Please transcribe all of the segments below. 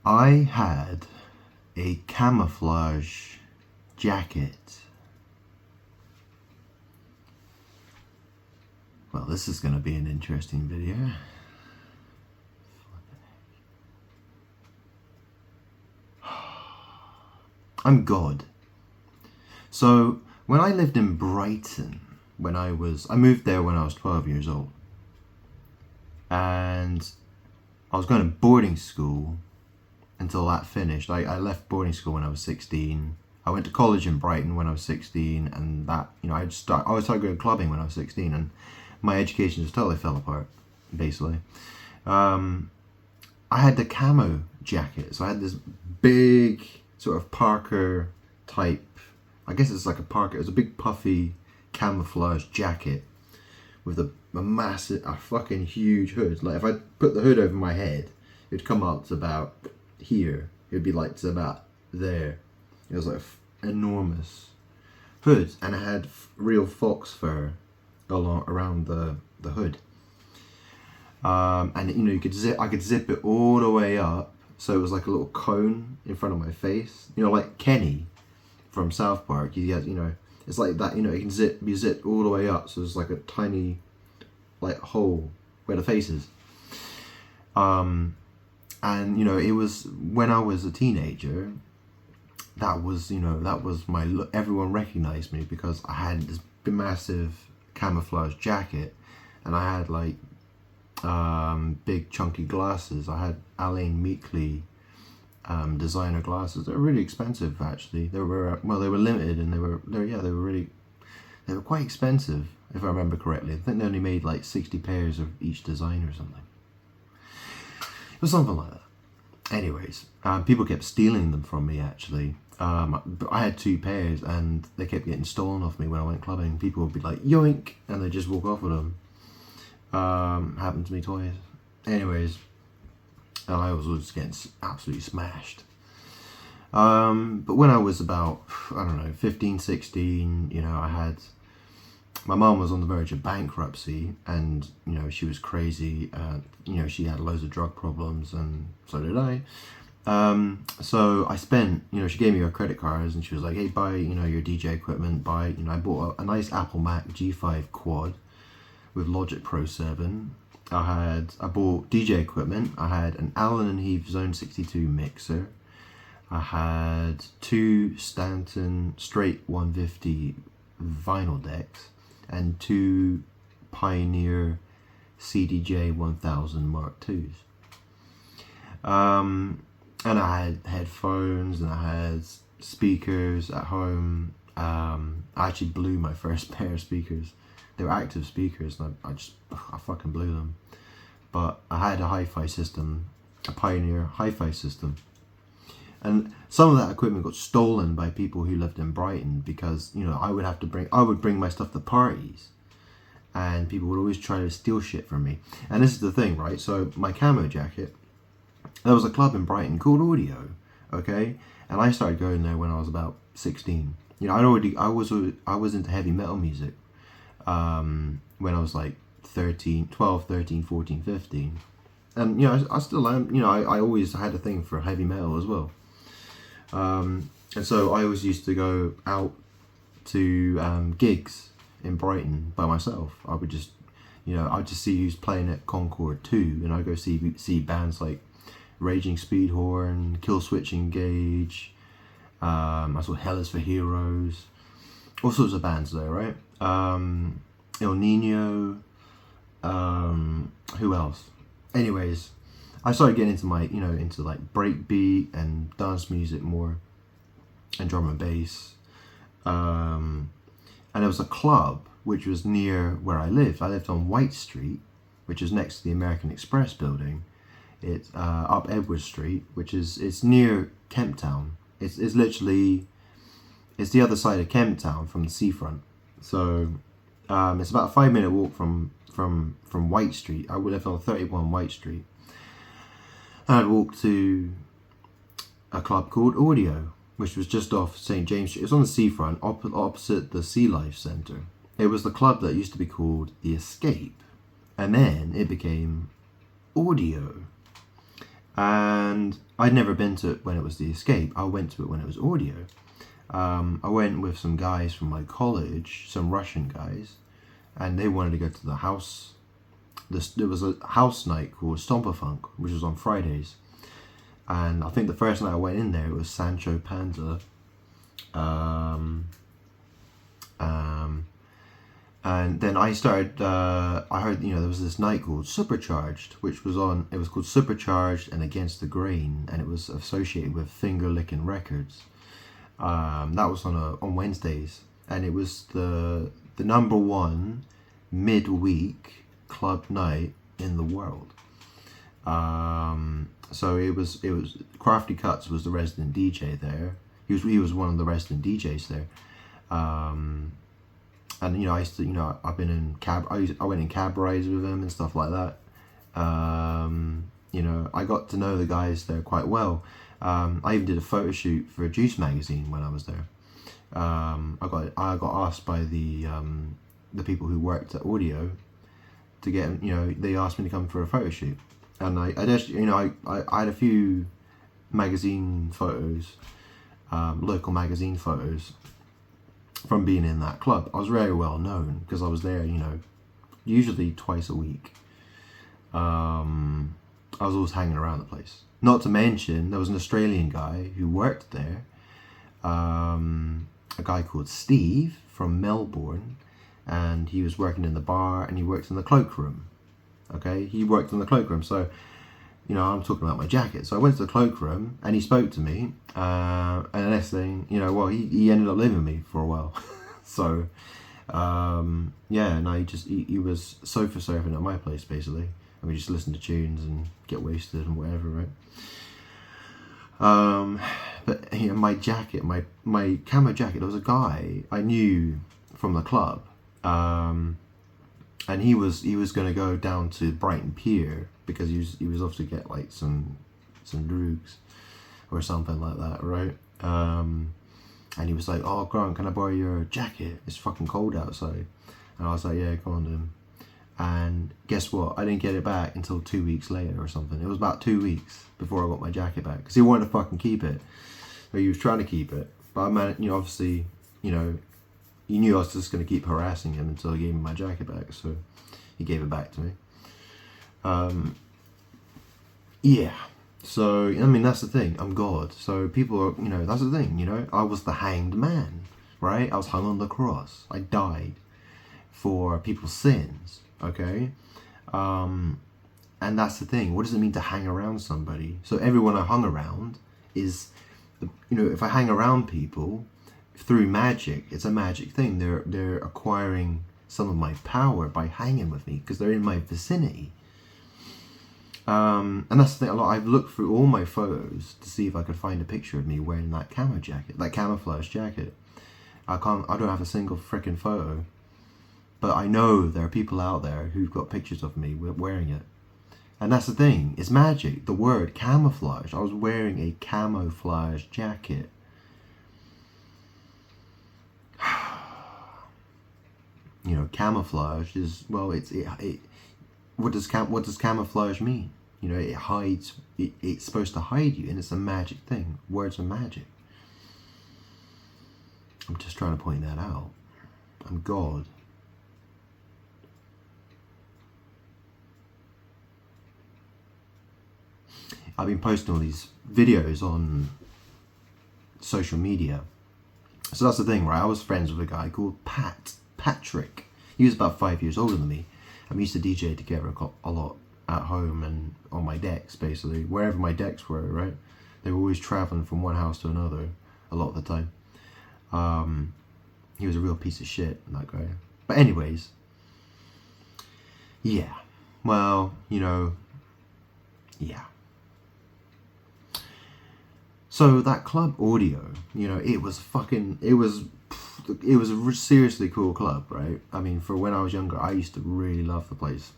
I had a camouflage jacket. Well, this is going to be an interesting video. I'm God. So when I lived in Brighton, I moved there when I was 12 years old, and I was going to boarding school until that finished. I left boarding school when I was 16. I went to college in Brighton when I was 16, and that, I started going clubbing when I was 16, and my education just totally fell apart, basically. I had the camo jacket, so I had this big sort of Parker type, I guess it's like a Parker, it's a big puffy camouflage jacket with a fucking huge hood. Like if I put the hood over my head, it would come up to about here. It would be like to about there. It was like enormous hood, and it had real fox fur around the hood. And I could zip it all the way up, so it was like a little cone in front of my face. Like Kenny from South Park. He has, it's like that. It can be zipped all the way up, so it's like a tiny, like hole where the face is. And it was when I was a teenager. That was my look. Everyone recognized me because I had this massive camouflage jacket, and I had like big chunky glasses. I had Alain Meekley designer glasses. They were really expensive, actually. They were limited, and they were quite expensive, if I remember correctly. I think they only made like 60 pairs of each design or something. It was something like that. Anyways, people kept stealing them from me, actually. I had 2 pairs, and they kept getting stolen off me when I went clubbing. People would be like, yoink, and they'd just walk off with them. Happened to me twice. Anyways, I was just getting absolutely smashed. But when I was about, 15, 16, my mom was on the verge of bankruptcy, and, she was crazy. She had loads of drug problems, and so did I. So I spent, she gave me her credit cards, and she was like, hey, buy, your DJ equipment, I bought a nice Apple Mac G5 quad with Logic Pro 7. I bought DJ equipment. I had an Allen & Heath Zone 62 mixer. I had 2 Stanton straight 150 vinyl decks and 2 Pioneer CDJ 1000 Mark IIs. And I had headphones, and I had speakers at home. I actually blew my first pair of speakers. They were active speakers, and I fucking blew them. But I had a hi-fi system, a Pioneer hi-fi system. And some of that equipment got stolen by people who lived in Brighton, because, I would bring my stuff to parties, and people would always try to steal shit from me. And this is the thing, right? So my camo jacket, there was a club in Brighton called Audio, okay? And I started going there when I was about 16. I was into heavy metal music when I was like 12, 13, 14, 15. And, I still am, I always had a thing for heavy metal as well. And so I always used to go out to gigs in Brighton by myself. I would just, I'd just see who's playing at Concord 2, and I'd go see bands like Raging Speedhorn, Killswitch Engage, I saw Hell is for Heroes, all sorts of bands there, right? El Nino, who else? Anyways, I started getting into into like breakbeat and dance music more, and drum and bass. And there was a club which was near where I lived. I lived on White Street, which is next to the American Express building. It's up Edward Street, it's near Kemp Town. It's literally, it's the other side of Kemp Town from the seafront. So it's about a 5-minute walk from White Street. I would live on 31 White Street. And I'd walk to a club called Audio, which was just off St. James Street. It was on the seafront, opposite the Sea Life Centre. It was the club that used to be called The Escape, and then it became Audio. And I'd never been to it when it was the Escape. I went to it when it was Audio. I went with some guys from my college, some Russian guys, and they wanted to go to the house. There was a house night called Stomper Funk, which was on Fridays. And I think the first night I went in there, it was Sancho Panza. And then I started, I heard, there was this night called Supercharged, which was on, it was called Supercharged and Against the Grain, and it was associated with Finger Licking Records. That was on Wednesdays, and it was the number one midweek club night in the world. So it was Crafty Cuts was the resident DJ there. He was one of the resident DJs there. And I used to, I've been in cab. I went in cab rides with him and stuff like that. I got to know the guys there quite well. I even did a photo shoot for a Juice magazine when I was there. I got asked by the people who worked at Audio to get, they asked me to come for a photo shoot, and I had a few magazine photos, local magazine photos from being in that club. I was very well known because I was there, usually twice a week. I was always hanging around the place. Not to mention, there was an Australian guy who worked there, a guy called Steve from Melbourne, and he was working in the bar, and he worked in the cloakroom. Okay, he worked in the cloakroom, so I'm talking about my jacket. So I went to the cloakroom, and he spoke to me, and the next thing, he ended up living with me for a while. So, and he was sofa surfing at my place, basically. And we just listen to tunes and get wasted and whatever, right? But my jacket, my camo jacket, there was a guy I knew from the club, and he was going to go down to Brighton Pier because he was off to get like some drugs or something like that, right? And he was like, "Oh, Grant, can I borrow your jacket? It's fucking cold outside." And I was like, "Yeah, go on then." And guess what? I didn't get it back until 2 weeks later or something. It was about 2 weeks before I got my jacket back because he wanted to fucking keep it. Or he was trying to keep it, but I managed, obviously, he knew I was just going to keep harassing him until he gave me my jacket back. So he gave it back to me. Yeah. So, that's the thing. I'm God. So people are, that's the thing, I was the hanged man, right? I was hung on the cross. I died for people's sins, okay? And that's the thing. What does it mean to hang around somebody? So everyone I hung around is, if I hang around people through magic, it's a magic thing. They're acquiring some of my power by hanging with me because they're in my vicinity. And that's the thing. I've looked through all my photos to see if I could find a picture of me wearing that camo jacket, that camouflage jacket. I don't have a single freaking photo, but I know there are people out there who've got pictures of me wearing it. And that's the thing. It's magic. The word camouflage. I was wearing a camouflage jacket. Camouflage is, well, what does camouflage mean? It hides, it's supposed to hide you, and it's a magic thing. Words are magic. I'm just trying to point that out. I'm God. I've been posting all these videos on social media. So that's the thing, right? I was friends with a guy called Patrick. He was about 5 years older than me. And we used to DJ together a lot at home and on my decks, basically. Wherever my decks were, right? They were always traveling from one house to another a lot of the time. He was a real piece of shit, that guy. But anyways, yeah. Well, yeah. So that club Audio, it was a seriously cool club, right? For when I was younger, I used to really love the place,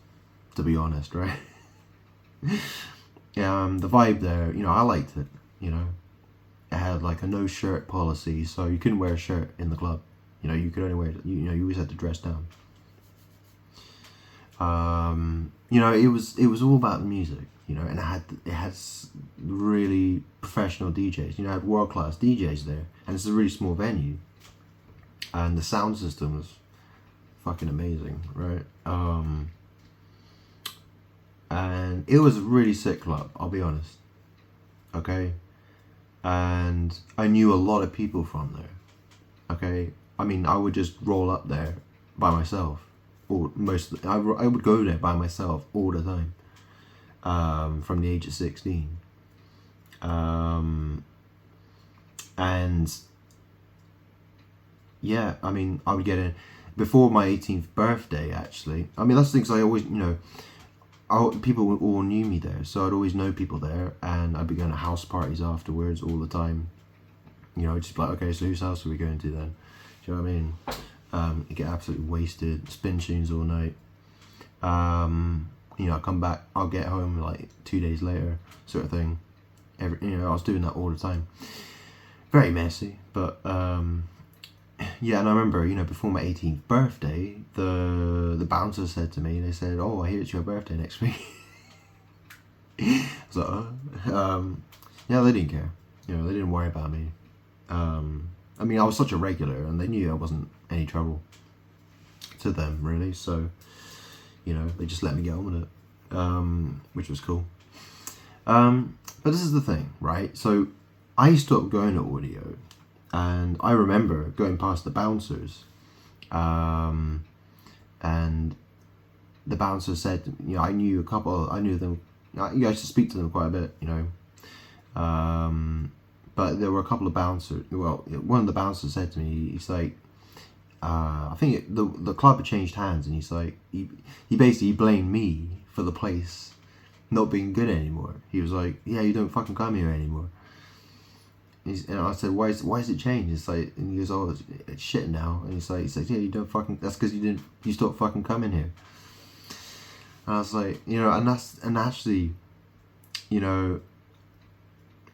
to be honest, right? The vibe there, I liked it, It had like a no shirt policy, so you couldn't wear a shirt in the club. You could only wear, you always had to dress down. It was all about the music, and it had really professional DJs. You know, I had world-class DJs there, and it's a really small venue, and the sound system was fucking amazing, right? And it was a really sick club, I'll be honest. Okay, and I knew a lot of people from there. Okay, I mean, I would just roll up there by myself, or I would go there by myself all the time, from the age of 16. And yeah, I mean, I would get in before my 18th birthday, actually. I mean, that's the thing, 'cause I always, people all knew me there, so I'd always know people there, and I'd be going to house parties afterwards all the time. You know, just like, okay, so whose house are we going to then? Do you know what I mean? You get absolutely wasted, spin tunes all night. You know, I come back, I'll get home like 2 days later, sort of thing. I was doing that all the time. Very messy, but yeah. And I remember, before my 18th birthday, the bouncer said to me, they said, "Oh, I hear it's your birthday next week." So, yeah, they didn't care. They didn't worry about me. I mean, I was such a regular, and they knew I wasn't any trouble to them, really. So, they just let me get on with it, which was cool. But this is the thing, right? So I stopped going to audio, and I remember going past the bouncers, and the bouncer said, I knew them, I used to speak to them quite a bit, but there were a couple of bouncers. Well, one of the bouncers said to me, he's like, I think the club had changed hands, and he's like, he basically blamed me for the place not being good anymore. He was like, "Yeah, you don't fucking come here anymore." And I said, "Why is it changed?" It's like, and he goes, "Oh, it's shit now." And he's like, "Yeah, you don't fucking. That's because you stopped fucking coming here." And I was like, and actually, it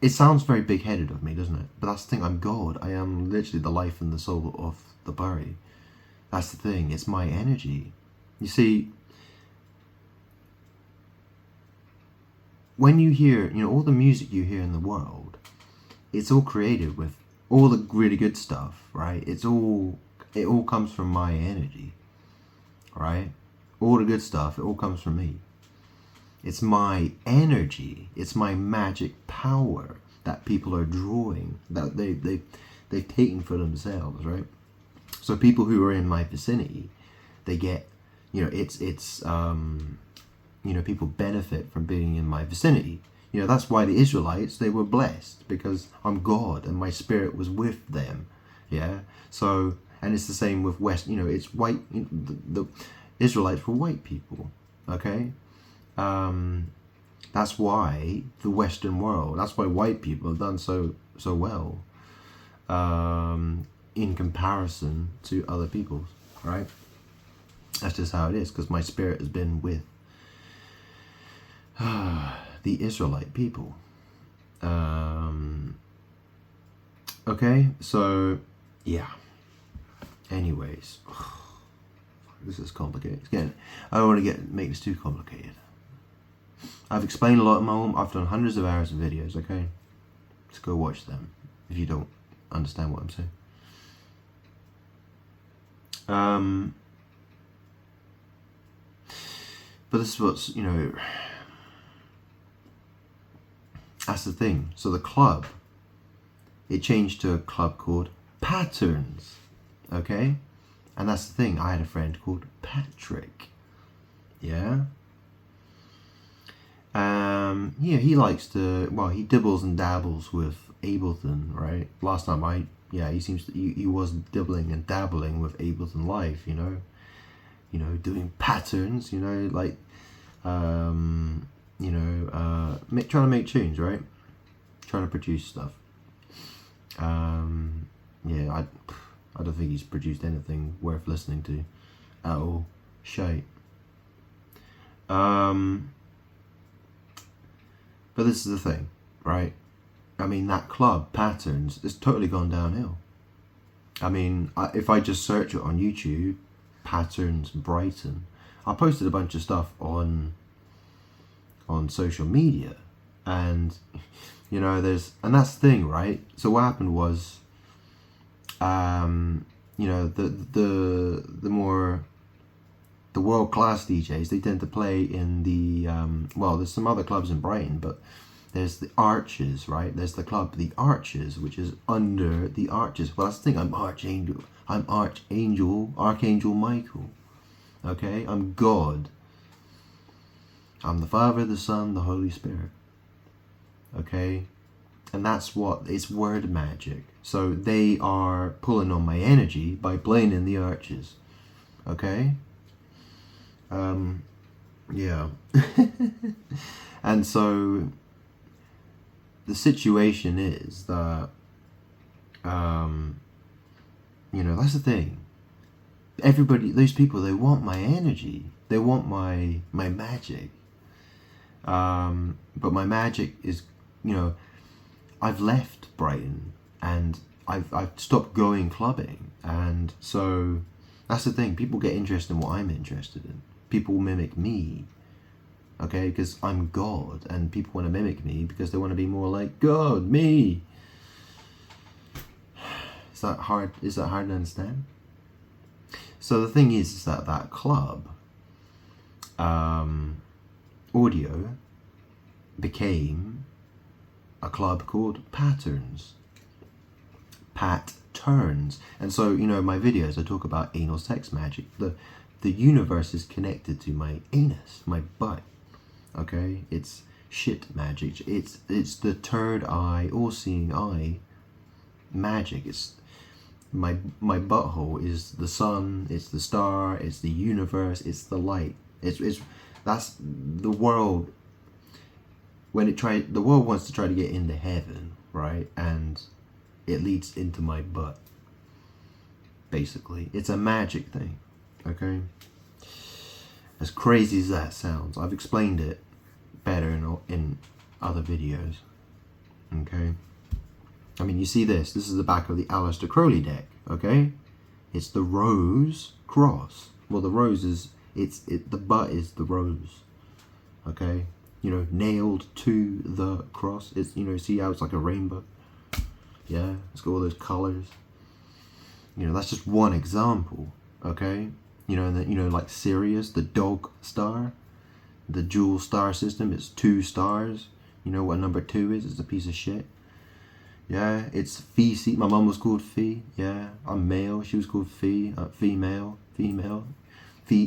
sounds very big-headed of me, doesn't it? But that's the thing. I'm God. I am literally the life and the soul of the Bury. That's the thing. It's my energy. You see, when you hear, all the music you hear in the world, it's all created with all the really good stuff, right? It all comes from my energy, right? All the good stuff, it all comes from me. It's my energy. It's my magic power that people are drawing, that they've taken for themselves, right? So people who are in my vicinity, they get, people benefit from being in my vicinity. That's why the Israelites, they were blessed, because I'm God and my spirit was with them. Yeah. So, and it's the same with West. It's white. The Israelites were white people. Okay. That's why the Western world. That's why white people have done so well. In comparison to other people's, right? That's just how it is, because my spirit has been with the Israelite people. Okay, so yeah. Anyways, this is complicated. Again, I don't want to make this too complicated. I've explained a lot in my own. I've done hundreds of hours of videos. Okay, just go watch them if you don't understand what I'm saying. But this is what's, that's the thing. So the club, it changed to a club called Patterns, okay? And that's the thing. I had a friend called Patrick, yeah? Yeah, he likes to, he dibbles and dabbles with Ableton, right? Last time he seems to, he was dibbling and dabbling with Ableton Live, doing patterns, like, trying to make tunes, right? Trying to produce stuff. Yeah, I don't think he's produced anything worth listening to at all. Shite. But this is the thing, right? I mean, that club, Patterns, it's totally gone downhill. I mean, if I just search it on YouTube, Patterns Brighton, I posted a bunch of stuff on social media, And and that's the thing, right? So what happened was, the world class DJs, they tend to play in the there's some other clubs in Brighton, but there's the Arches, right? There's the club the Arches, which is under the Arches. Well, that's the thing. I'm Archangel Michael. Okay, I'm God. I'm the Father, the Son, the Holy Spirit. Okay, and that's what it's word magic. So they are pulling on my energy by playing in the Arches. Okay. Yeah. And so the situation is that, that's the thing. Everybody, those people, they want my energy. They want my magic. But my magic is, I've left Brighton and I've stopped going clubbing. And so that's the thing. People get interested in what I'm interested in. People mimic me. Okay, because I'm God, and people want to mimic me because they want to be more like God, me. Is that hard? Is that hard to understand? So the thing is that club, audio, became a club called Patterns. Patterns. And so, my videos, I talk about anal sex magic. The universe is connected to my anus, my butt. Okay, it's shit magic. It's the third eye, all-seeing eye magic. It's my butthole is the sun. It's the star. It's the universe. It's the light. That's the world. The world wants to try to get into heaven, right? And it leads into my butt. Basically, it's a magic thing. Okay. As crazy as that sounds, I've explained it better in other videos. Okay. I mean, you see this. This is the back of the Aleister Crowley deck. Okay. It's the rose cross. Well, the rose is the butt is the rose. Okay. Nailed to the cross. It's see how it's like a rainbow. Yeah. It's got all those colors. That's just one example. Okay. Like Sirius, the dog star, the dual star system, it's 2 stars. You know what number 2 is? It's a piece of shit. Yeah, it's Fee. My mum was called Fee. Yeah, I'm male. She was called Fee. Female. Fee,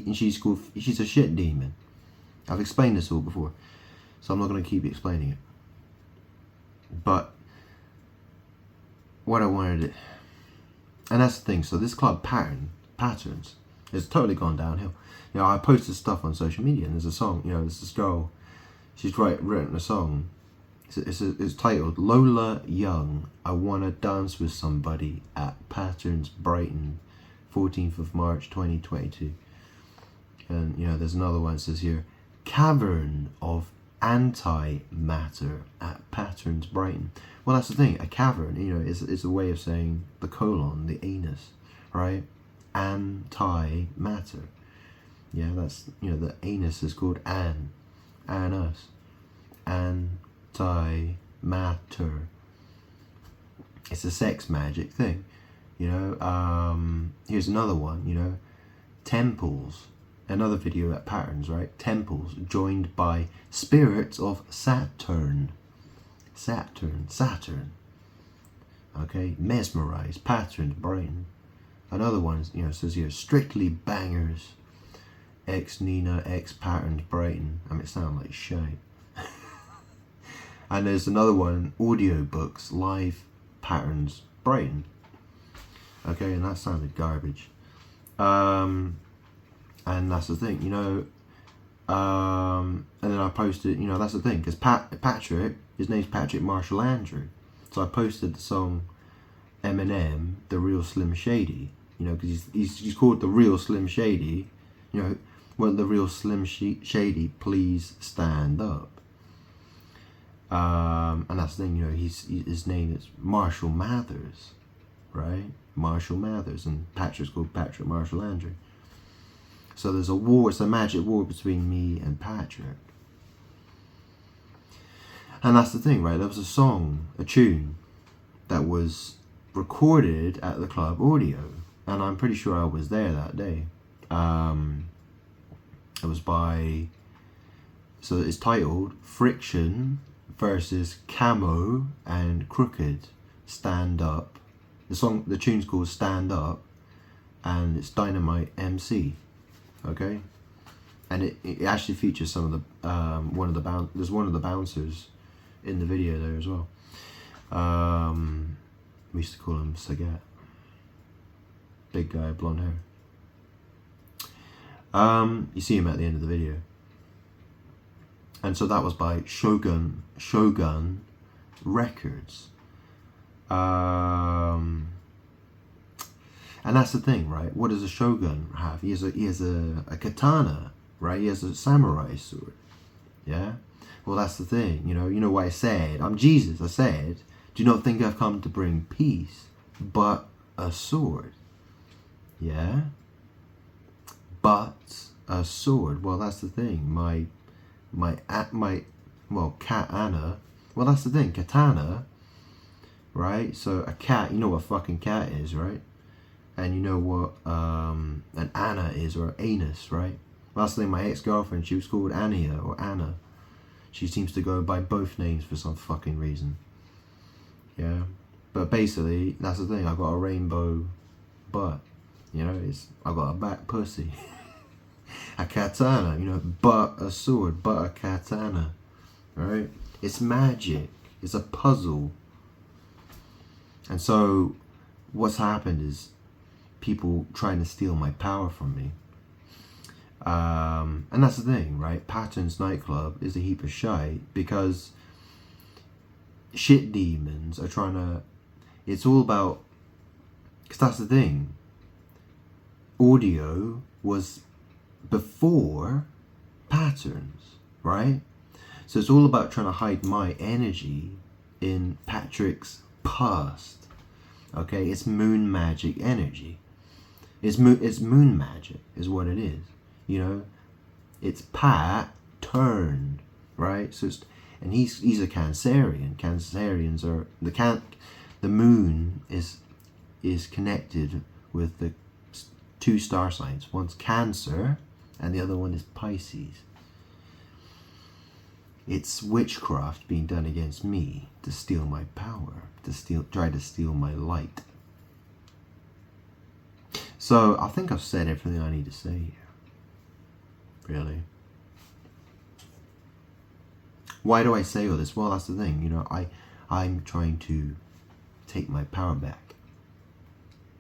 and she's a shit demon. I've explained this all before, so I'm not going to keep explaining it. But what I wanted to, and that's the thing. So this club patterns. It's totally gone downhill. I posted stuff on social media, and there's a song. There's this girl. She's written a song. It's titled Lola Young. I Wanna Dance with Somebody at Patterns Brighton, 14th of March 2022. And there's another one that says here, Cavern of Antimatter at Patterns Brighton. Well, that's the thing. A cavern, is a way of saying the colon, the anus, right? Antimatter. Yeah, that's the anus is called anus. Antimatter. It's a sex magic thing. Here's another one. Temples. Another video at Patterns, right? Temples joined by spirits of Saturn. Okay, mesmerize Patterns Brighton. Another one, says here, strictly bangers. Ex Nina, ex Patterns Brighton. I mean, it sounds like shit. And there's another one, audiobooks, live Patterns Brighton. Okay, and that sounded garbage. And that's the thing, and then I posted, that's the thing, because Patrick, his name's Patrick Marshall Andrew. So I posted the song Eminem, The Real Slim Shady, because he's called The Real Slim Shady. Will the real Slim Shady please stand up? And that's the thing, his name is Marshall Mathers, right? Marshall Mathers, and Patrick's called Patrick Marshall Andrew. So there's a war, it's a magic war between me and Patrick. And that's the thing, right? There was a song, a tune, that was recorded at the club audio, and I'm pretty sure I was there that day. It was by, so it's titled Friction versus Camo and Crooked, Stand Up. The tune's called Stand Up, and it's Dynamite MC, okay? And it actually features some of the there's one of the bouncers in the video there as well. We used to call him Sagat. Big guy, blonde hair. You see him at the end of the video. And so that was by Shogun Records. And that's the thing, right? What does a shogun have? He has a katana, right? He has a samurai sword. Yeah? Well, that's the thing, you know what I said? I'm Jesus. I said, do not think I've come to bring peace, but a sword. Yeah? But a sword. Well, that's the thing. Katana. Well, that's the thing. Katana, right? So a cat, you know what a fucking cat is, right? And you know what an Anna is, or anus, right? Well, that's the thing. My ex-girlfriend, she was called Ania or Anna. She seems to go by both names for some fucking reason. Yeah. But basically, that's the thing. I got a rainbow butt. You know, I got a back pussy. A katana, you know, but a sword, but a katana. Right? It's magic. It's a puzzle. And so what's happened is people trying to steal my power from me. And that's the thing, right? Patterns nightclub is a heap of shite because shit demons are trying to, it's all about, because that's the thing, audio was before patterns, right? So it's all about trying to hide my energy in Patrick's past. Okay, it's moon magic energy. It's moon magic is what it is. You know, it's patterned, right? So it's, and he's a Cancerian. Cancerians are the moon is connected with the two star signs. One's Cancer and the other one is Pisces. It's witchcraft being done against me to steal my power, try to steal my light. So I think I've said everything I need to say here. Really. Why do I say all this? Well, that's the thing, you know, I'm trying to take my power back.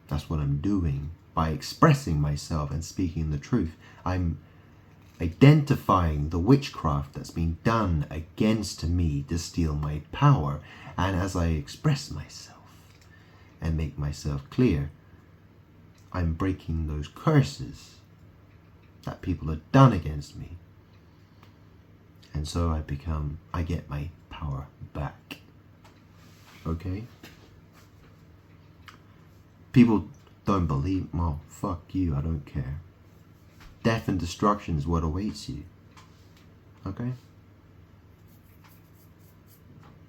That's what I'm doing by expressing myself and speaking the truth. I'm identifying the witchcraft that's being done against me to steal my power. And as I express myself and make myself clear, I'm breaking those curses that people have done against me. And so I get my power back. Okay? People don't believe, well, fuck you, I don't care. Death and destruction is what awaits you. Okay?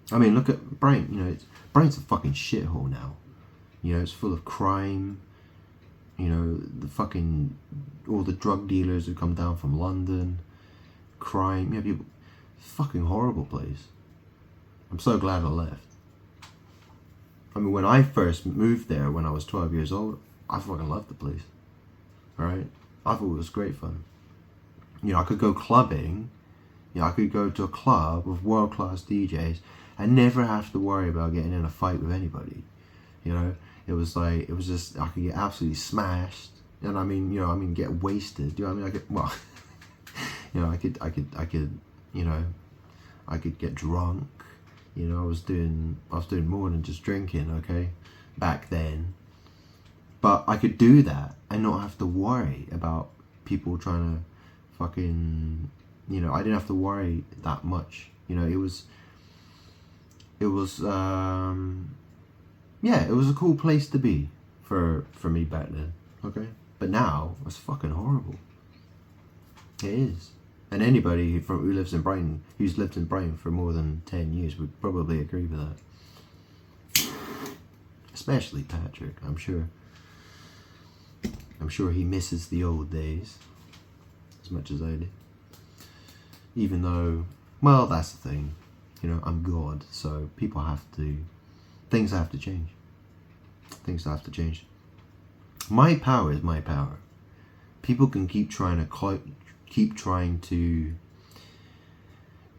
I mean, look at Brain, you know, Brain's a fucking shithole now. You know, it's full of crime. You know, all the drug dealers who come down from London, crime, you know, people, fucking horrible place. I'm so glad I left. I mean, when I first moved there when I was 12 years old, I fucking loved the place. Alright? I thought it was great fun. You know, I could go clubbing, you know, I could go to a club with world-class DJs and never have to worry about getting in a fight with anybody. You know? It was just, I could get absolutely smashed. And I mean, get wasted. Do you know what I mean? You know, I could get drunk. You know, I was doing more than just drinking, okay, back then. But I could do that and not have to worry about people trying to fucking, you know, I didn't have to worry that much. You know, it was yeah, it was a cool place to be for me back then, okay? But now, it's fucking horrible. It is. And anybody who lives in Brighton, who's lived in Brighton for more than 10 years would probably agree with that. Especially Patrick, I'm sure. I'm sure he misses the old days as much as I do. Even though, well, that's the thing. You know, I'm God, so people have to, things have to change. Things have to change. My power is my power. People can keep trying to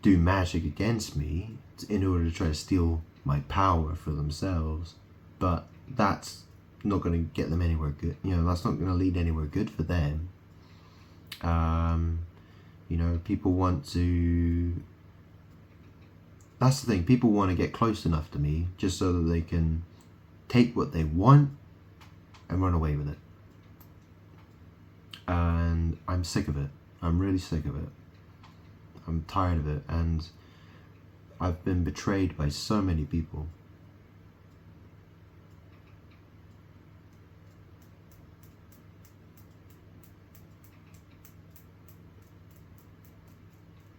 do magic against me in order to try to steal my power for themselves, but that's not going to get them anywhere good. You know, that's not going to lead anywhere good for them. You know, people want to, that's the thing, people want to get close enough to me just so that they can take what they want and run away with it. And I'm sick of it. I'm really sick of it. I'm tired of it, and I've been betrayed by so many people.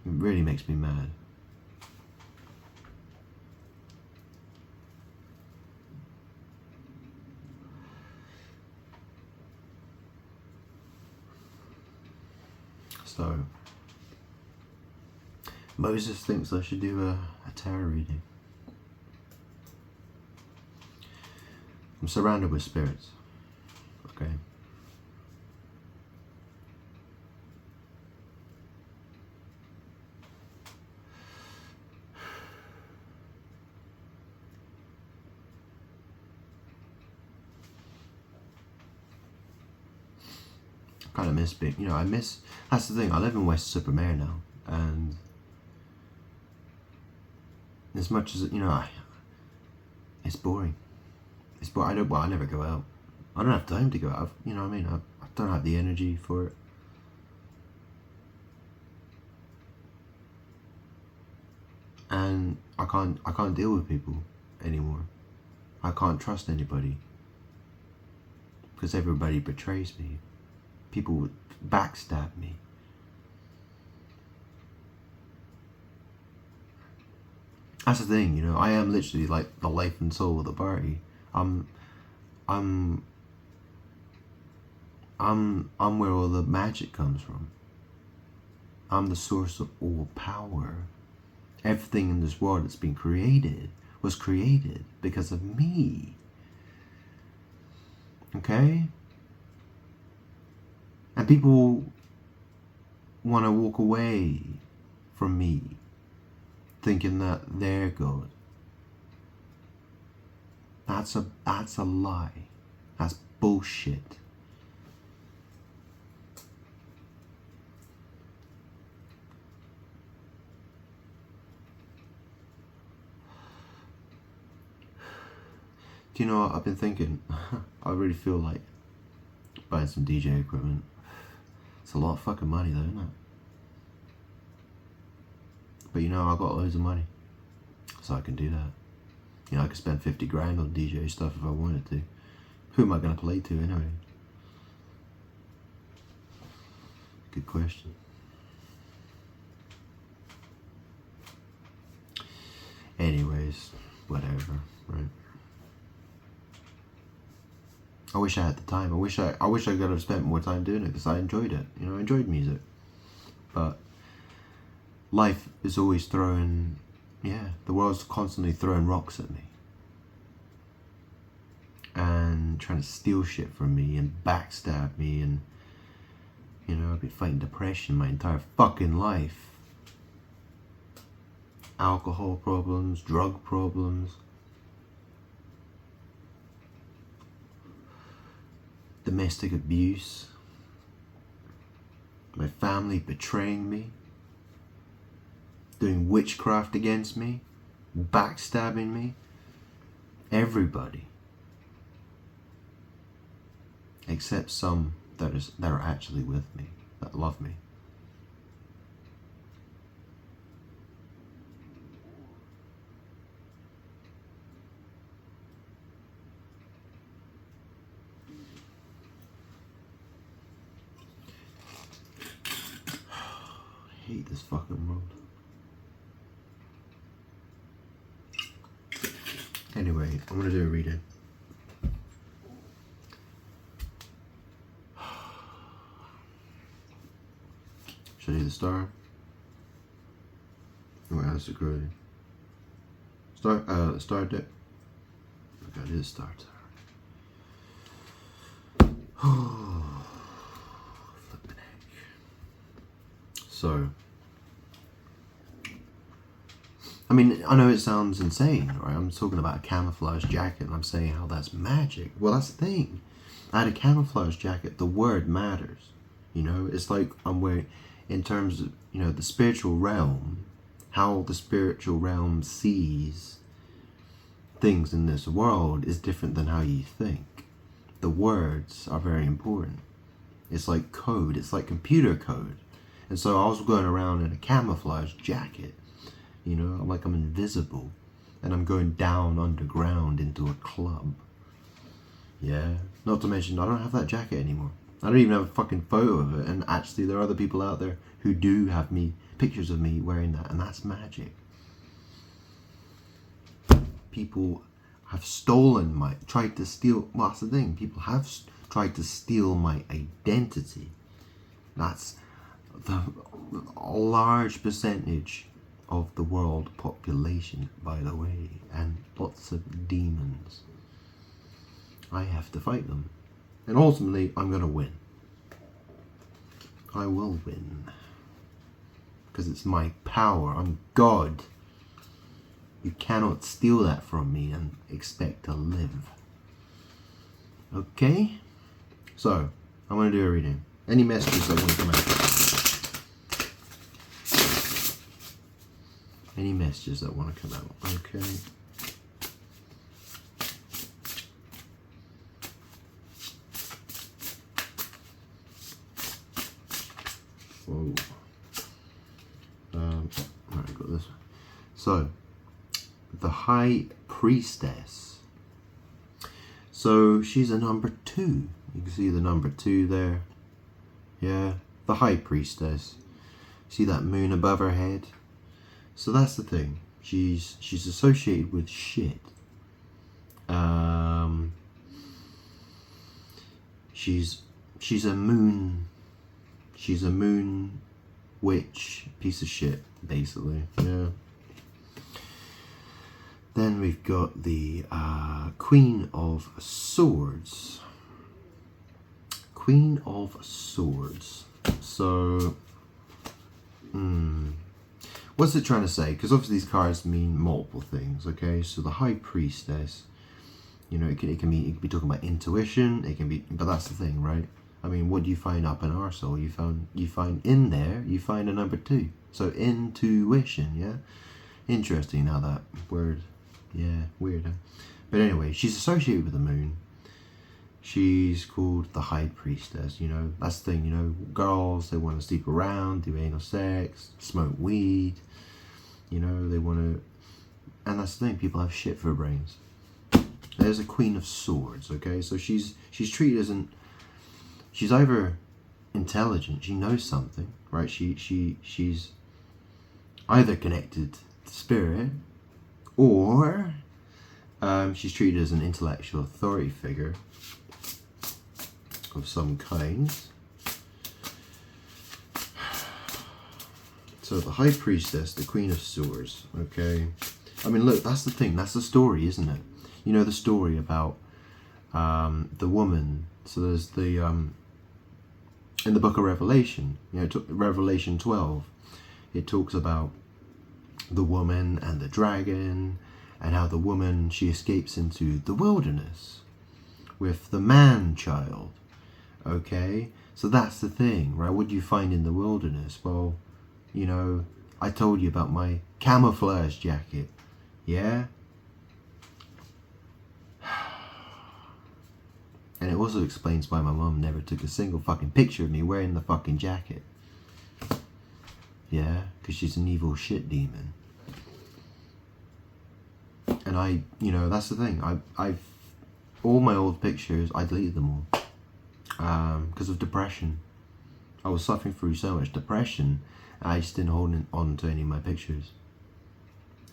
It really makes me mad. So, Moses thinks I should do a tarot reading. I'm surrounded with spirits. Okay. I kind of miss being, you know, that's the thing, I live in West Supermare now, and as much as, you know, it's boring. It's boring. I never go out. I don't have time to go out. You know what I mean? I don't have the energy for it. And I can't deal with people anymore. I can't trust anybody because everybody betrays me. People would backstab me. That's the thing, you know. I am literally like the life and soul of the party. I'm where all the magic comes from. I'm the source of all power. Everything in this world that's been created was created because of me. Okay? And people want to walk away from me, thinking that they're God. That's a lie. That's bullshit. Do you know what I've been thinking? I really feel like buying some DJ equipment. It's a lot of fucking money though, isn't it? But you know, I've got loads of money, so I can do that. You know, I could spend 50 grand on DJ stuff if I wanted to. Who am I going to play to anyway? Good question. Anyways, whatever, right? I wish I had the time. I wish I could have spent more time doing it because I enjoyed it. You know, I enjoyed music. But life is always throwing, the world's constantly throwing rocks at me. And trying to steal shit from me and backstab me, and, you know, I've been fighting depression my entire fucking life. Alcohol problems, drug problems. Domestic abuse, my family betraying me, doing witchcraft against me, backstabbing me, everybody, except some that are actually with me, that love me. this fucking world. Anyway, I'm gonna do a reading. Should I do the star? Wait, how's the grading? Star dip. Okay, I did the star tower. Flippin' heck. So, I mean, I know it sounds insane, right? I'm talking about a camouflage jacket and I'm saying how that's magic. Well, that's the thing. I had a camouflage jacket. The word matters. You know, it's like I'm wearing, in terms of, you know, the spiritual realm, how the spiritual realm sees things in this world is different than how you think. The words are very important. It's like code. It's like computer code. And so I was going around in a camouflage jacket. You know, I'm like I'm invisible. And I'm going down underground into a club. Yeah. Not to mention, I don't have that jacket anymore. I don't even have a fucking photo of it. And actually, there are other people out there who do have pictures of me wearing that. And that's magic. People have tried to steal, well, that's the thing. People have tried to steal my identity. That's a large percentage of the world population, by the way, and lots of demons. I have to fight them. And ultimately, I'm going to win. I will win. Because it's my power. I'm God. You cannot steal that from me and expect to live. Okay? So, I'm going to do a reading. Any messages that want to come out? Any messages that want to come out? Okay. Whoa. Alright, got this one. So, the High Priestess. So, she's a number 2. You can see the number 2 there. Yeah, the High Priestess. See that moon above her head? So that's the thing. She's associated with shit. She's a moon. She's a moon witch piece of shit, basically. Yeah. Then we've got the Queen of Swords. Queen of Swords. So, what's it trying to say? Because obviously these cards mean multiple things, okay? So the High Priestess, you know, it can be talking about intuition. It can be, but that's the thing, right? I mean, what do you find up in our soul? You find in there. You find a number 2. So intuition, yeah. Interesting how that word, yeah, weird. Huh? But anyway, she's associated with the moon. She's called the High Priestess, you know. That's the thing, you know. Girls, they want to sleep around, do anal sex, smoke weed. You know, they want to... And that's the thing, people have shit for brains. There's a Queen of Swords, okay? So she's treated as an... She's either intelligent, she knows something, right? She's either connected to spirit, or she's treated as an intellectual authority figure of some kind. So the High Priestess, the Queen of Swords, okay? I mean, look, that's the thing, that's the story, isn't it? You know the story about the woman. So there's the, in the book of Revelation, you know, Revelation 12, it talks about the woman and the dragon, and how the woman, she escapes into the wilderness with the man-child. Okay, so that's the thing, right? What do you find in the wilderness? Well, you know, I told you about my camouflage jacket, yeah? And it also explains why my mum never took a single fucking picture of me wearing the fucking jacket. Yeah, because she's an evil shit demon. And I, you know, that's the thing. I've all my old pictures, I deleted them all. Because of depression. I was suffering through so much depression. I just didn't hold on to any of my pictures.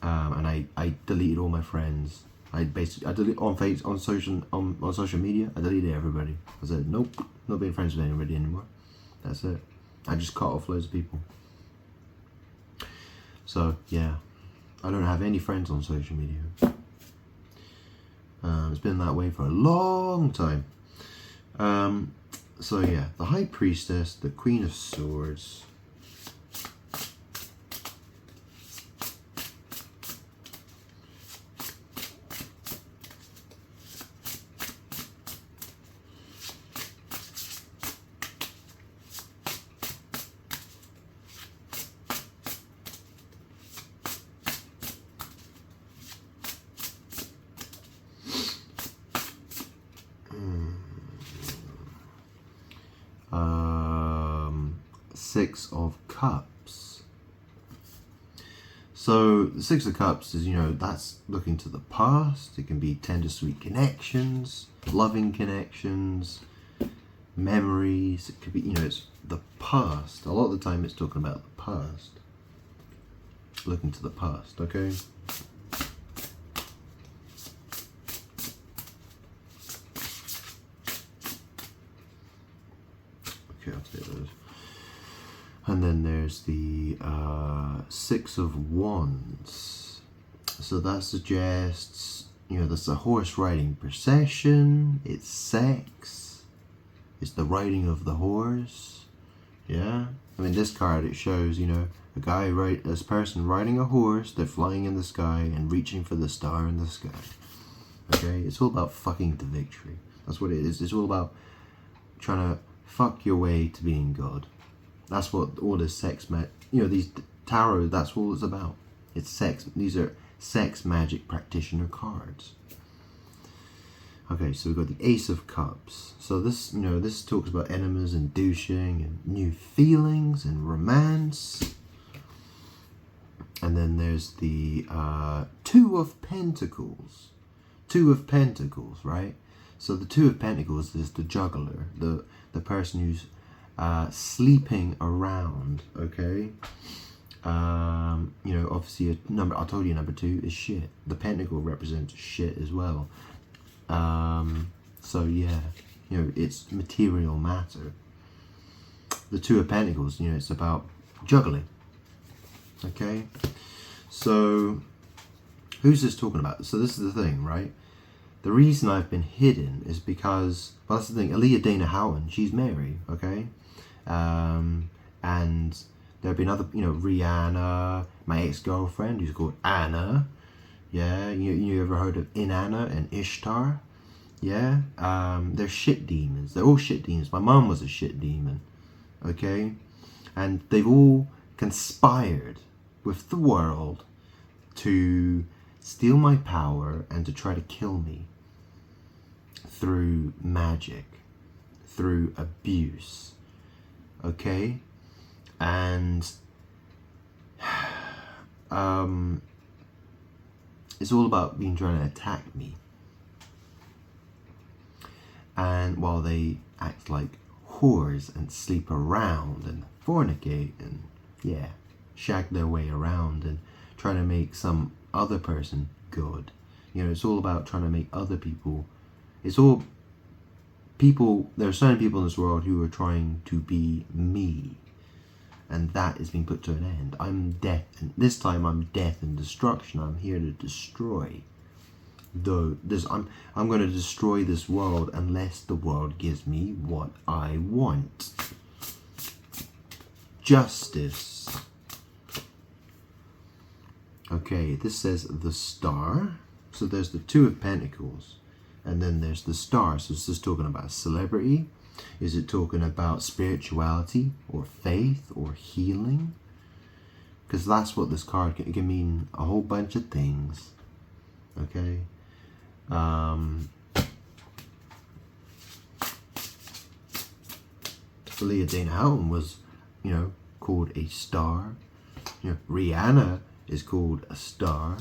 And I deleted all my friends. I deleted on social media. I deleted everybody. I said nope, not being friends with anybody anymore. That's it. I just cut off loads of people. So yeah, I don't have any friends on social media. It's been that way for a long time. So yeah, the High Priestess, the Queen of Swords. Six of Cups. So the Six of Cups is, that's looking to the past. It can be tender, sweet connections, loving connections, memories. It could be, it's the past. A lot of the time it's talking about the past. Looking to the past, okay? Okay, I'll take those. And then there's the Six of Wands. So that suggests, that's a horse riding procession. It's sex. It's the riding of the horse. Yeah. I mean, this card, it shows, this person riding a horse. They're flying in the sky and reaching for the star in the sky. Okay. It's all about fucking the victory. That's what it is. It's all about trying to fuck your way to being God. That's what all this these tarot, that's all it's about. It's sex. These are sex magic practitioner cards. Okay, so we've got the Ace of Cups. So this, this talks about enemas and douching and new feelings and romance. And then there's the Two of Pentacles. Two of Pentacles, right? So the Two of Pentacles is the juggler, the person who's sleeping around, okay? Obviously I told you number 2 is shit. The pentacle represents shit as well. So yeah, it's material matter. The Two of Pentacles, it's about juggling. Okay? So who's this talking about? So this is the thing, right? The reason I've been hidden is because, well, that's the thing, Aaliyah Dana Houghton, she's Mary, okay? And there have been other, Rihanna, my ex-girlfriend, who's called Anna. Yeah, you ever heard of Inanna and Ishtar? Yeah, they're shit demons. They're all shit demons. My mom was a shit demon, okay? And they've all conspired with the world to steal my power and to try to kill me through magic, through abuse, okay? And it's all about being trying to attack me. And while they act like whores and sleep around and fornicate and, yeah, shag their way around and try to make some other person good. It's all about trying to make other people, there are certain people in this world who are trying to be me. And that is being put to an end. I'm death, and this time I'm death and destruction. I'm here to destroy. I'm going to destroy this world unless the world gives me what I want. Justice. Okay, this says the Star. So there's the Two of Pentacles. And then there's the Star. So is this talking about celebrity? Is it talking about spirituality or faith or healing? Because that's what this card can mean, a whole bunch of things. Okay. Aaliyah Dana Houghton was, called a star. Rihanna is called a star.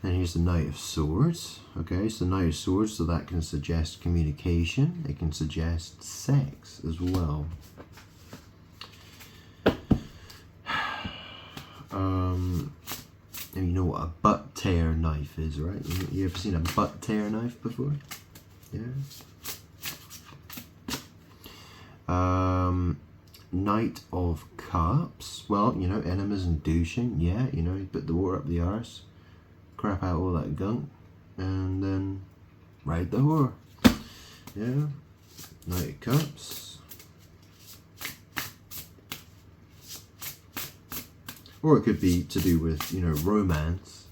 And here's the Knight of Swords. Okay, so Knight of Swords, so that can suggest communication. It can suggest sex as well. And you know what a butt tear knife is, right? You ever seen a butt tear knife before? Yeah. Knight of Cups. Well, you know, enemas and douching. Yeah, you know, you put the water up the arse, crap out all that gunk, and then ride the whore. Yeah. Knight of Cups. Or it could be to do with, you know, romance.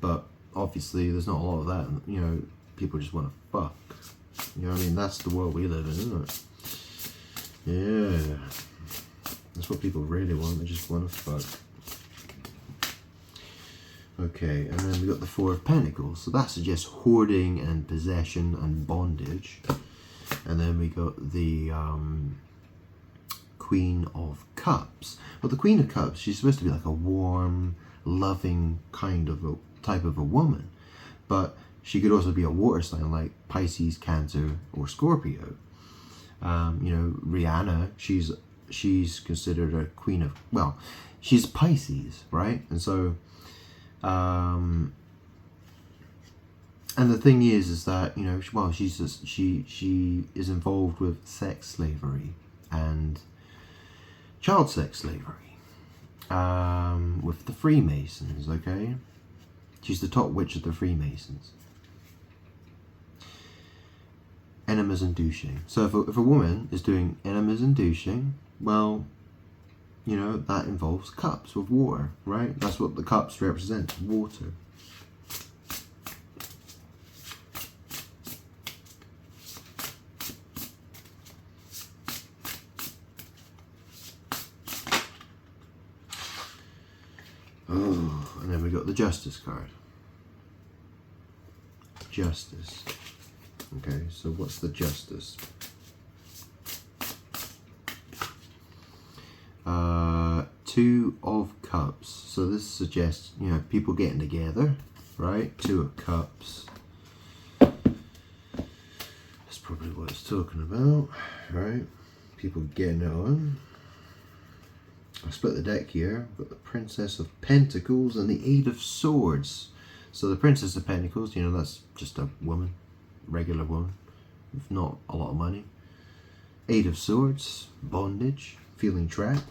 But obviously there's not a lot of that. You know, people just want to fuck. You know what I mean? That's the world we live in, isn't it? Yeah. That's what people really want. They just want to fuck. Okay, and then we got the Four of Pentacles. So that suggests hoarding and possession and bondage. And then we got the Queen of Cups. Well, the Queen of Cups, she's supposed to be like a warm, loving kind of a type of a woman. But she could also be a water sign like Pisces, Cancer, or Scorpio. You know, Rihanna, she's considered a queen of, well, she's Pisces, right? And so, and the thing is that, you know, well, she is involved with sex slavery and child sex slavery, with the Freemasons. Okay, she's the top witch of the Freemasons. Enemas and douching. So if a woman is doing enemas and douching, well, you know, that involves cups with water, right? That's what the cups represent, water. Oh, and then we got the Justice card. Justice. Okay, so what's the Justice? Two of Cups. So this suggests, you know, people getting together, right? Two of Cups. That's probably what it's talking about, right? People getting it on. I split the deck here. I've got the Princess of Pentacles and the Eight of Swords. So the Princess of Pentacles, you know, that's just a woman, regular woman, with not a lot of money. Eight of Swords, bondage, feeling trapped.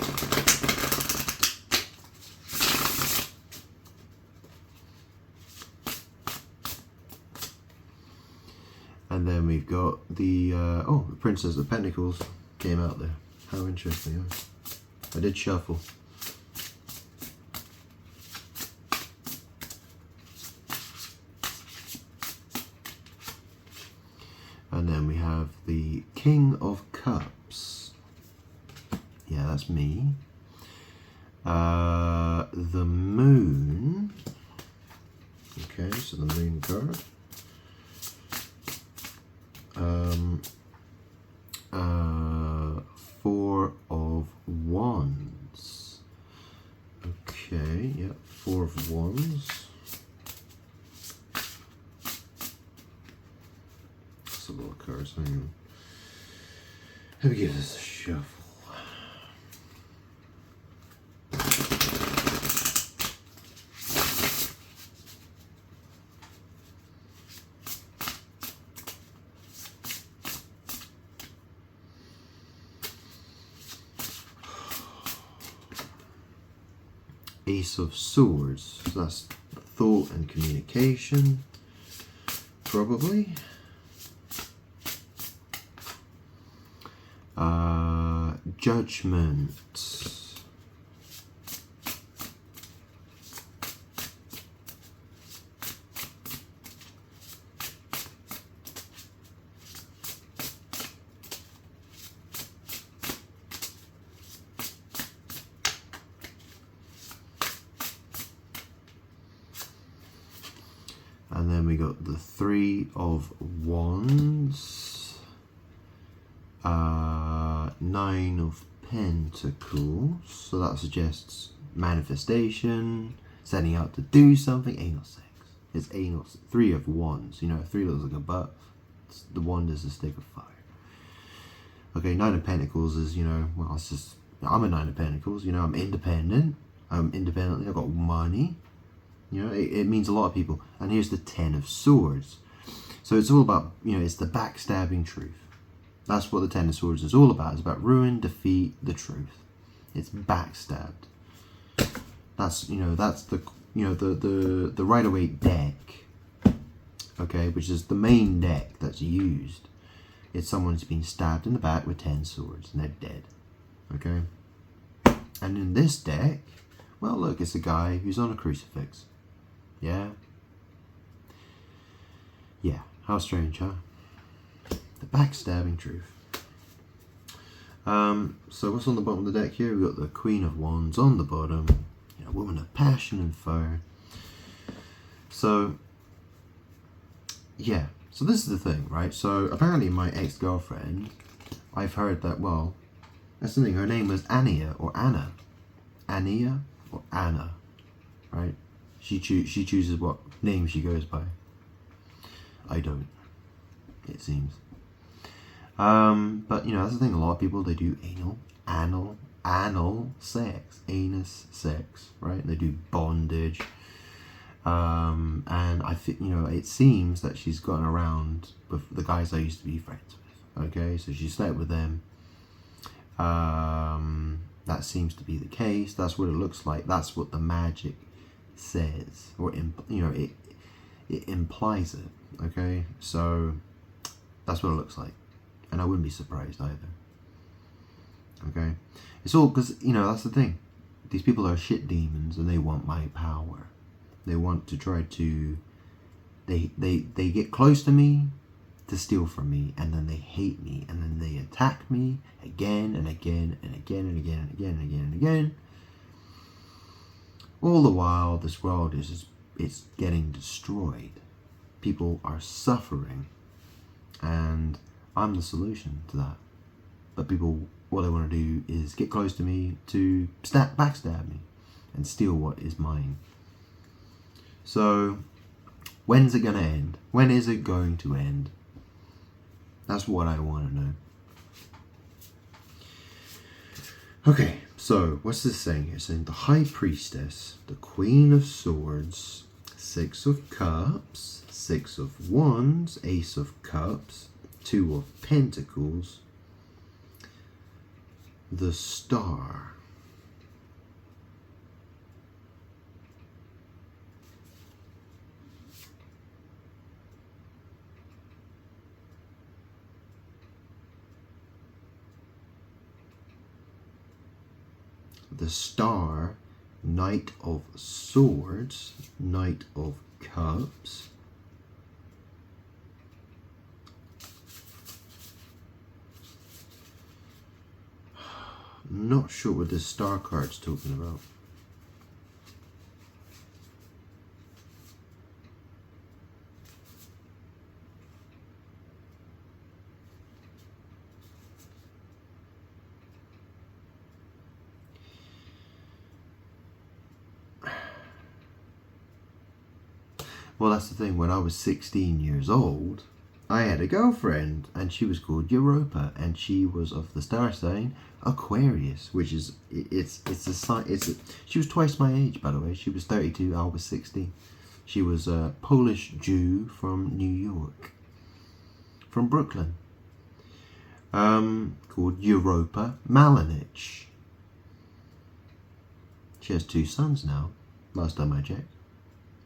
And then we've got the, the Princess of Pentacles came out there. How interesting, huh? I did shuffle. And then we have the King of Cups. Yeah, that's me. The Moon. Okay, so the Moon card. Four of Wands. Okay, yeah, Four of Wands. That's a lot of cards. Hang on. Let me give this a shuffle. Ace of Swords, so that's thought and communication, probably. Judgment. And then we got the Three of Wands, Nine of Pentacles, so that suggests manifestation, setting out to do something, anal sex. It's anal. Three of Wands, you know, three looks like a butt, the wand is a stick of fire. Okay, Nine of Pentacles is, you know, well, it's just, I'm a Nine of Pentacles, you know, I'm independent, independently. I've got money. You know, it means a lot of people. And here's the 10 of Swords. So it's all about, you know, it's the backstabbing truth. That's what the 10 of Swords is all about. It's about ruin, defeat, the truth. It's backstabbed. That's, you know, that's the, you know, the Rider-Waite deck, okay, which is the main deck that's used. It's someone who's been stabbed in the back with 10 swords and they're dead, okay? And in this deck, well, look, it's a guy who's on a crucifix. Yeah? Yeah, how strange, huh? The backstabbing truth. So what's on the bottom of the deck here? We've got the Queen of Wands on the bottom. You know, woman of passion and fire. So, yeah. So this is the thing, right? So apparently my ex-girlfriend, I've heard that, well, that's the thing, her name was Ania or Anna. Ania or Anna, right? She chooses what name she goes by. I don't, it seems. But you know, that's the thing, a lot of people, they do anal sex, anus sex, right? They do bondage. And I think, you know, it seems that she's gotten around with the guys I used to be friends with. Okay, so she slept with them. That seems to be the case. That's what it looks like. That's what the magic says, or you know, it implies it. Okay, so that's what it looks like, and I wouldn't be surprised either. Okay, it's all because, you know, that's the thing. These people are shit demons, and they want my power. They want to try to, they get close to me to steal from me, and then they hate me, and then they attack me again and again and again and again and again and again and again. All the while, this world it's getting destroyed. People are suffering, and I'm the solution to that. But people, what they want to do is get close to me to backstab me and steal what is mine. So, when's it going to end? When is it going to end? That's what I want to know. Okay, so what's this saying here? It's saying the High Priestess, the Queen of Swords, 6 of Cups, 6 of Wands, Ace of Cups, 2 of Pentacles, the Star. The Star, Knight of Swords, Knight of Cups, not sure what this Star card's talking about. Well, that's the thing. When I was 16 years old, I had a girlfriend, and she was called Europa, and she was of the star sign Aquarius, which is she was twice my age, by the way. She was 32, I was 16. She was a Polish Jew from New York, from Brooklyn, called Europa Malinich. She has 2 sons now, last time I checked.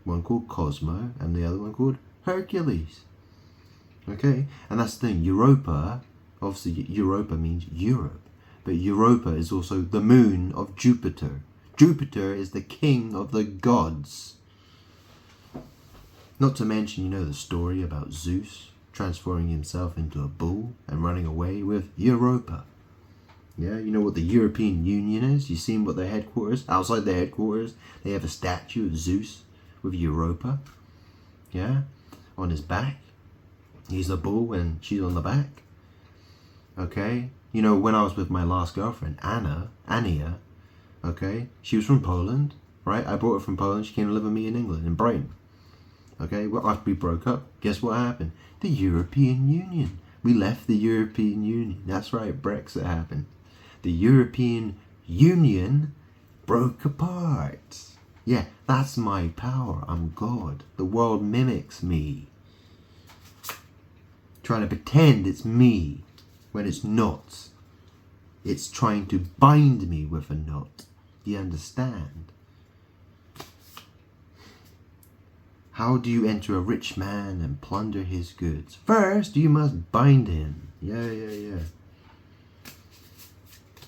One called Cosmo and the other one called Hercules. Okay, and that's the thing. Europa, obviously Europa means Europe, but Europa is also the moon of Jupiter. Jupiter is the king of the gods. Not to mention, you know, the story about Zeus transforming himself into a bull and running away with Europa. Yeah, you know what the European Union is? You seen what their headquarters, outside their headquarters, they have a statue of Zeus with Europa, yeah, on his back. He's a bull and she's on the back. Okay, you know, when I was with my last girlfriend, Ania, okay, she was from Poland, right? I brought her from Poland. She came to live with me in England, in Brighton. Okay, well, after we broke up, guess what happened? The European Union. We left the European Union. That's right, Brexit happened. The European Union broke apart. Yeah, that's my power. I'm God. The world mimics me. Trying to pretend it's me when it's not. It's trying to bind me with a knot. Do you understand? How do you enter a rich man and plunder his goods? First, you must bind him. Yeah.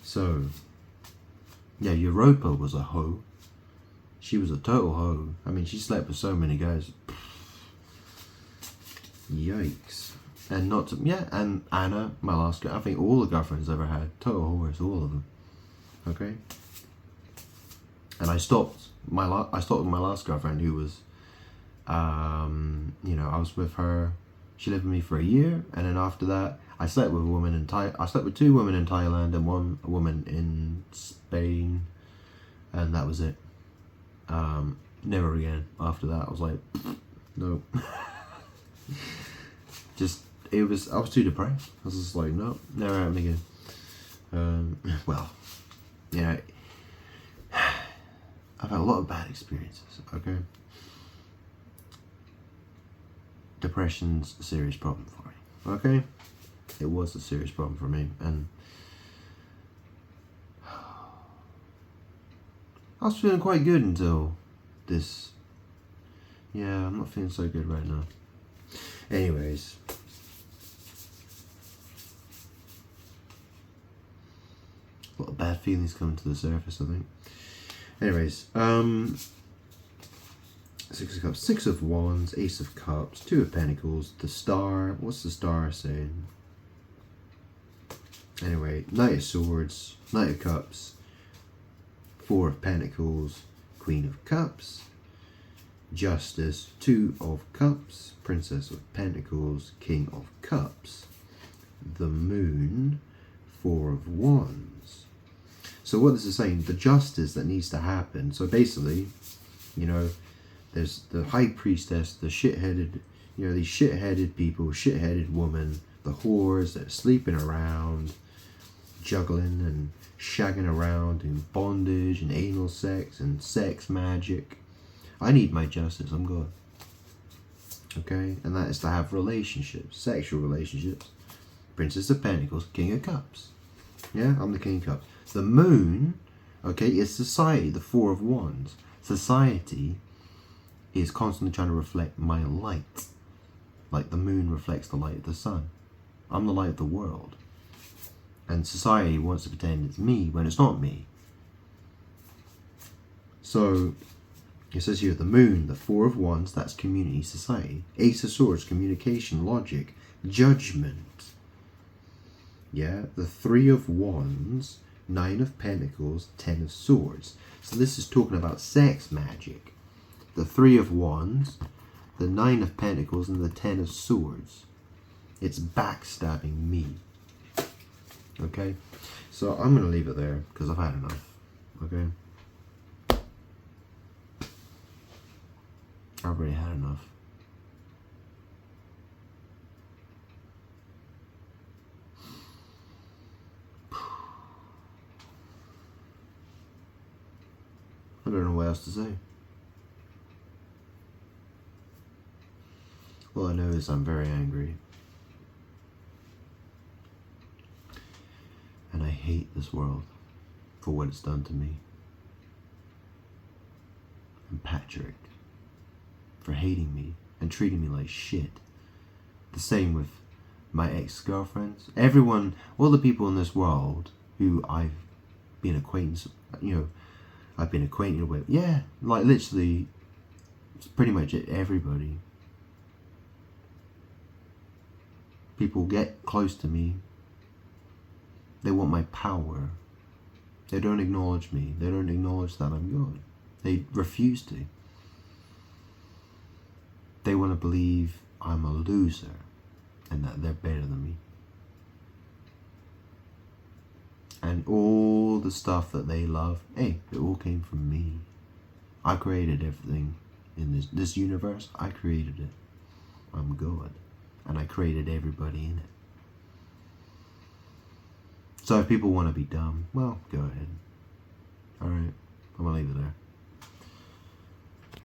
So, yeah, Europa was a hoe. She was a total hoe. I mean, she slept with so many guys. Yikes. And not to, yeah, and Anna, my last girl, I think all the girlfriends I've ever had, total whores, all of them. Okay? And I stopped with my last girlfriend, who was, you know, I was with her, she lived with me for a year, and then after that, I slept with two women in Thailand and one woman in Spain, and that was it. Never again. After that, I was like, nope. I was too depressed. I was just like, nope, never happening again. Well, you know, I've had a lot of bad experiences, okay? Depression's a serious problem for me, okay? It was a serious problem for me, and I was feeling quite good until this. Yeah, I'm not feeling so good right now. Anyways. A lot of bad feelings coming to the surface, I think. Anyways, Six of Cups, Six of Wands, Ace of Cups, Two of Pentacles, the Star. What's the Star saying? Anyway, Knight of Swords, Knight of Cups, Four of Pentacles, Queen of Cups, Justice, Two of Cups, Princess of Pentacles, King of Cups, the Moon, Four of Wands. So what this is saying, the justice that needs to happen. So basically, you know, there's the High Priestess, the shit-headed, you know, these shit-headed people, shit-headed woman, the whores that are sleeping around, juggling and shagging around in bondage and anal sex and sex magic. I need my justice, I'm God. Okay? And that is to have relationships, sexual relationships. Princess of Pentacles, King of Cups. Yeah, I'm the King of Cups. The Moon, okay, is society, the Four of Wands. Society is constantly trying to reflect my light. Like the moon reflects the light of the sun. I'm the light of the world. And society wants to pretend it's me when it's not me. So, it says here, the Moon, the Four of Wands, that's community, society. Ace of Swords, communication, logic, judgment. Yeah, the Three of Wands, Nine of Pentacles, Ten of Swords. So this is talking about sex magic. The Three of Wands, the Nine of Pentacles, and the Ten of Swords. It's backstabbing me. Okay? So I'm going to leave it there because I've had enough. Okay? I've already had enough. I don't know what else to say. All I know is I'm very angry. And I hate this world for what it's done to me. And Patrick for hating me and treating me like shit. The same with my ex-girlfriends. Everyone, all the people in this world who I've been I've been acquainted with. Yeah, like literally, it's pretty much everybody. People get close to me. They want my power. They don't acknowledge me. They don't acknowledge that I'm God. They refuse to. They want to believe I'm a loser and that they're better than me. And all the stuff that they love, hey, it all came from me. I created everything in this universe. I created it. I'm God. And I created everybody in it. So if people want to be dumb, well, go ahead. Alright? I'm gonna leave it there.